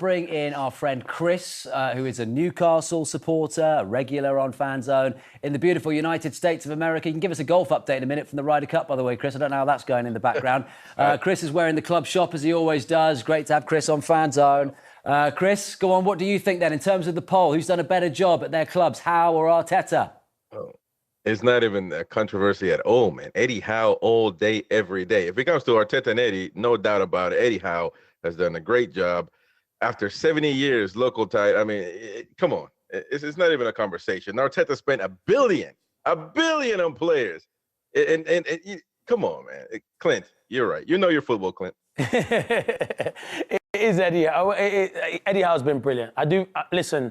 bring in our friend Chris, who is a Newcastle supporter, a regular on Fanzone in the beautiful United States of America. You can give us a golf update in a minute from the Ryder Cup, by the way, Chris. I don't know how that's going in the background. Chris is wearing the club shop as he always does. Great to have Chris on Fanzone. Chris, go on. What do you think then in terms of the poll? Who's done a better job at their clubs, Howe or Arteta? Oh, it's not even a controversy at all, man. Eddie Howe all day, every day. If it comes to Arteta and Eddie, no doubt about it. Eddie Howe has done a great job. After 70 years, local tie, I mean, come on. It's not even a conversation. Arteta spent $1 billion on players. And come on, man. Clint, you're right. You know your football, Clint. It is Eddie. Eddie Howe's been brilliant. Listen,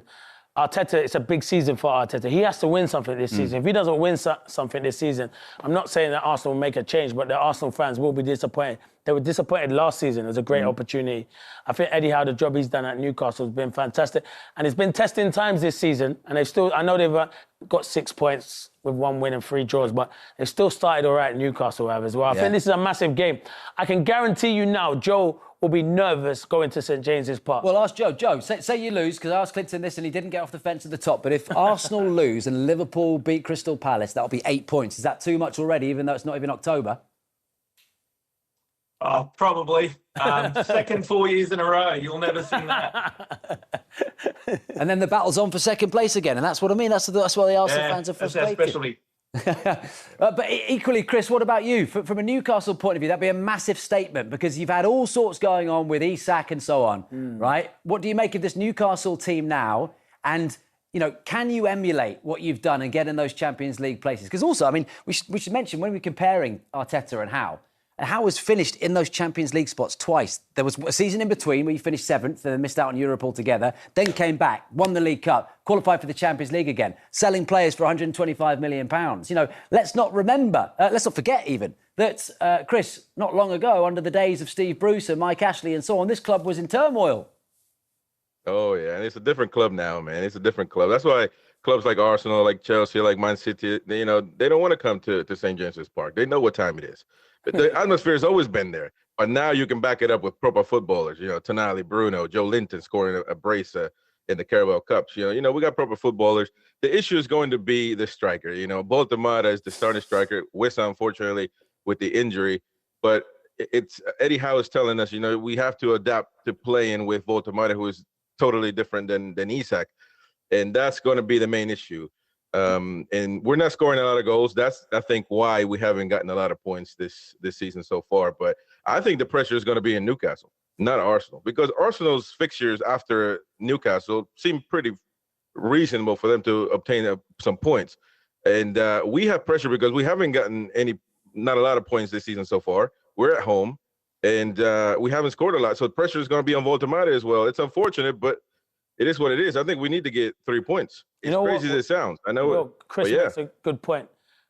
Arteta, it's a big season for Arteta. He has to win something this season. If he doesn't win something this season, I'm not saying that Arsenal will make a change, but the Arsenal fans will be disappointed. They were disappointed last season. It was a great opportunity. I think Eddie Howe, the job he's done at Newcastle has been fantastic. And it's been testing times this season. And I know they've got 6 points with 1 win and 3 draws, but they've still started all right, Newcastle have as well. I think this is a massive game. I can guarantee you now, Joe will be nervous going to St James's Park. Well, ask Joe. Joe, say you lose, because I asked Clinton this and he didn't get off the fence at the top, but if Arsenal lose and Liverpool beat Crystal Palace, that'll be 8 points. Is that too much already, even though it's not even October? Probably. Second 4 years in a row. You'll never see that. And then the battle's on for second place again, and that's what I mean. That's why the Arsenal fans are frustrated. Especially. But equally, Chris, what about you? From a Newcastle point of view, that'd be a massive statement because you've had all sorts going on with Isak and so on, right? What do you make of this Newcastle team now? And, you know, can you emulate what you've done and get in those Champions League places? Because also, I mean, we should mention when we're comparing Arteta and Howe has finished in those Champions League spots twice. There was a season in between where you finished 7th and then missed out on Europe altogether, then came back, won the League Cup, qualified for the Champions League again, selling players for £125 million. You know, let's not forget even, that, Chris, not long ago, under the days of Steve Bruce and Mike Ashley and so on, this club was in turmoil. Oh, yeah, and it's a different club now, man. It's a different club. That's why clubs like Arsenal, like Chelsea, like Man City, they don't want to come to St. James's Park. They know what time it is. The atmosphere has always been there, but now you can back it up with proper footballers. You know, Tonali, Bruno, Joe Linton scoring a brace in the Carabao Cups. You know, we got proper footballers. The issue is going to be the striker. You know, Baltamata is the starting striker. Wissa, unfortunately, with the injury, but it's Eddie Howe is telling us, you know, we have to adapt to playing with Baltamata, who is totally different than Isak, and that's going to be the main issue. And we're not scoring a lot of goals. That's, I think, why we haven't gotten a lot of points this season so far. But I think the pressure is going to be in Newcastle, not Arsenal, because Arsenal's fixtures after Newcastle seem pretty reasonable for them to obtain some points. And we have pressure because we haven't gotten not a lot of points this season so far. We're at home, and we haven't scored a lot. So the pressure is going to be on Baltamata as well. It's unfortunate, but it is what it is. I think we need to get 3 points. As crazy as it sounds. I know. Chris makes a good point,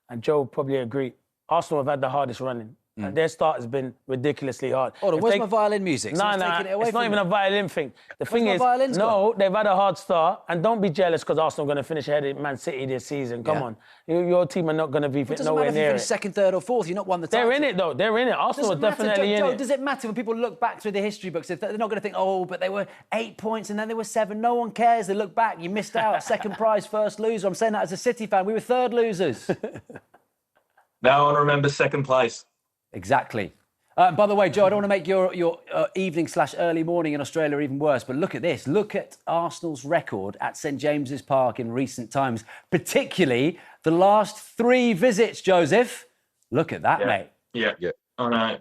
and Joe will probably agree. Arsenal have had the hardest running. Their start has been ridiculously hard. Hold on, where's my violin music? No, it's not even a violin thing. The thing is, they've had a hard start, and don't be jealous because Arsenal are going to finish ahead of Man City this season. Come on. Your team are not going to be nowhere near it. Second, third or fourth, you're not won the title. They're in it, though. They're in it. Arsenal are definitely in it. Does it matter when people look back through the history books? They're not going to think, oh, but they were 8 points and then they were 7. No one cares. They look back. You missed out. Second prize, first loser. I'm saying that as a City fan. We were third losers. No one remembers second place. Exactly. By the way, Joe, I don't want to make your evening/early morning in Australia even worse, but look at this. Look at Arsenal's record at St James's Park in recent times, particularly the last 3 visits, Joseph. Look at that, mate. Yeah. I know.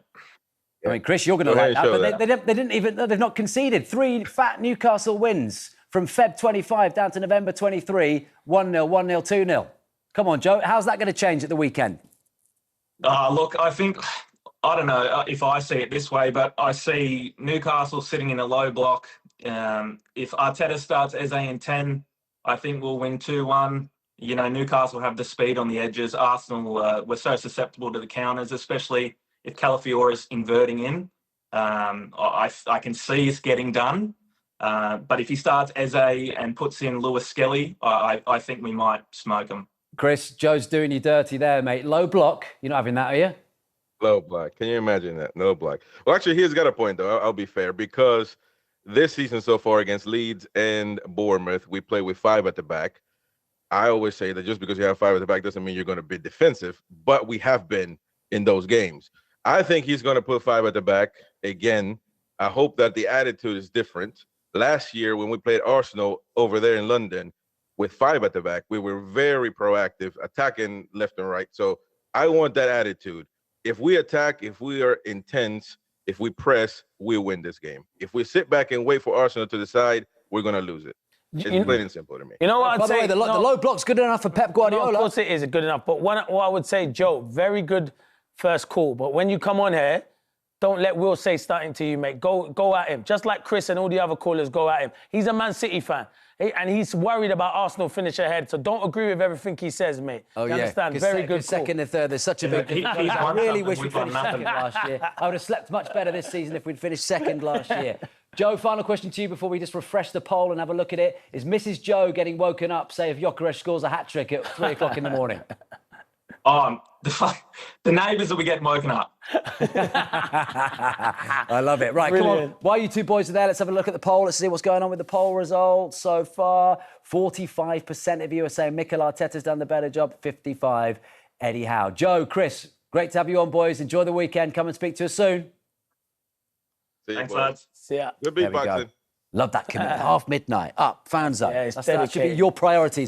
I mean, Chris, you're going to like that, but they've not conceded. 3 fat Newcastle wins from Feb 25 down to November 23, 1-0, 1-0, 2-0. Come on, Joe, how's that going to change at the weekend? Look, I don't know if I see it this way, but I see Newcastle sitting in a low block. If Arteta starts Eze in 10, I think we'll win 2-1. You know, Newcastle have the speed on the edges. Arsenal were so susceptible to the counters, especially if Calafiora's inverting in. I can see it's getting done. But if he starts Eze and puts in Lewis Skelly, I think we might smoke him. Chris, Joe's doing you dirty there, mate. Low block. You're not having that, are you? Low block. Can you imagine that? No block. Well, actually, he's got a point, though. I'll be fair, because this season so far against Leeds and Bournemouth, we play with 5 at the back. I always say that just because you have 5 at the back doesn't mean you're going to be defensive, but we have been in those games. I think he's going to put 5 at the back again. I hope that the attitude is different. Last year, when we played Arsenal over there in London with 5 at the back, we were very proactive, attacking left and right. So I want that attitude. If we attack, if we are intense, if we press, we'll win this game. If we sit back and wait for Arsenal to decide, we're going to lose it. It's plain and simple to me. You know what I'd By the say? way, the low block's good enough for Pep Guardiola. No, of course it is good enough. But what I would say, Joe, very good first call. But when you come on here, don't let Will say something to you, mate. Go at him. Just like Chris and all the other callers go at him. He's a Man City fan. And he's worried about Arsenal finish ahead. So don't agree with everything he says, mate. Oh, you yeah. understand? Very good call. Second and third, there's such a big difference. he's I won really something, wish we'd we've won finished second nothing. last year. I would have slept much better this season if we'd finished second last year. Joe, final question to you before we just refresh the poll and have a look at it. Is Mrs. Joe getting woken up, say, if Gyökeres scores a hat-trick at 3 o'clock in the morning? The neighbours will be getting woken up. I love it. Right, Brilliant. come on. While you two boys are there, let's have a look at the poll. Let's see what's going on with the poll results so far. 45% of you are saying Mikel Arteta's done the better job. 55, Eddie Howe. Joe, Chris, great to have you on, boys. Enjoy the weekend. Come and speak to us soon. See you, Thanks, boys. lads. See ya. Good There we go. beatboxing. Love that commitment. Half midnight, up, Fanzone. Yeah, it's That should be dedicated. your priorities.